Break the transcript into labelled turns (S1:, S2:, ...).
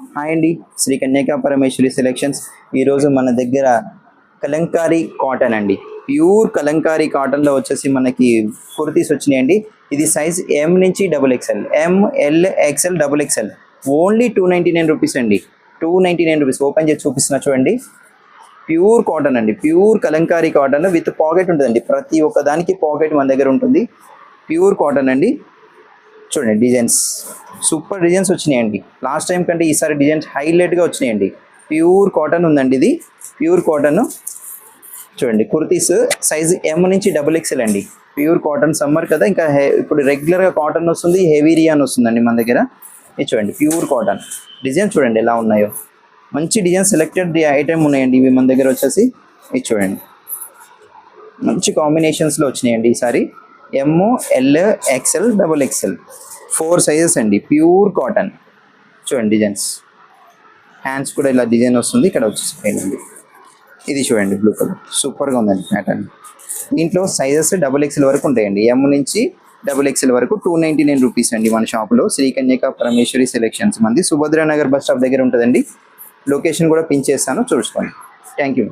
S1: Hi అండి, Shri Kanyaka Parameshwari selections. ఈరోజు మన దగ్గర కలంకారీ కాటన్ అండి, ప్యూర్ కలంకారీ కాటన్లో వచ్చేసి మనకి కుర్తీస్ వచ్చినాయండి. ఇది సైజ్ ఎం నుంచి XXL, ML XL XXL, only 299 rupees అండి. 299 రూపీస్. ఓపెన్ చేసి చూపిస్తున్నా చూడండి. ప్యూర్ కాటన్ అండి, pure Kalamkari cotton with pocket ఉంటుందండి. ప్రతి ఒక్క దానికి పాకెట్ మన దగ్గర ఉంటుంది. ప్యూర్ కాటన్ అండి. చూడండి డిజైన్స్, సూపర్ డిజైన్స్ వచ్చినాయండి. లాస్ట్ టైం కంటే ఈసారి డిజైన్స్ హైలైట్గా వచ్చినాయండి. ప్యూర్ కాటన్ ఉందండి, ఇది ప్యూర్ కాటన్. చూడండి కుర్తీస్ సైజ్ ఎం నుంచి XXL అండి. ప్యూర్ కాటన్, సమ్మర్ కదా, ఇంకా ఇప్పుడు రెగ్యులర్గా కాటన్ వస్తుంది, హెవీ రియాన్ వస్తుందండి మన దగ్గర. ఇది చూడండి ప్యూర్ కాటన్ డిజైన్స్, చూడండి ఎలా ఉన్నాయో. మంచి డిజైన్, సెలెక్టెడ్ ఐటమ్ ఉన్నాయండి ఇవి మన దగ్గర వచ్చేసి. ఇది చూడండి మంచి కాంబినేషన్స్లో వచ్చినాయండి ఈసారి. ML XL XXL, 4 సైజెస్ అండి. Pure cotton. చూడండి డిజైన్స్, హ్యాండ్స్ కూడా ఇలా డిజైన్ వస్తుంది, ఇక్కడ వచ్చేసిపోయిందండి. ఇది చూడండి బ్లూ కలర్, సూపర్గా ఉందండి ప్యాటర్న్. దీంట్లో సైజెస్ XXL వరకు ఉంటాయండి. M నుంచి XXL వరకు 299 రూపీస్ అండి మన షాప్లో. శ్రీ కన్యకా పరమేశ్వరి సెలెక్షన్స్ మంది సుభద్రానగర్ బస్ స్టాప్ దగ్గర ఉంటుందండి. లొకేషన్ కూడా పిన్ చేస్తాను, చూసుకోండి. Thank you.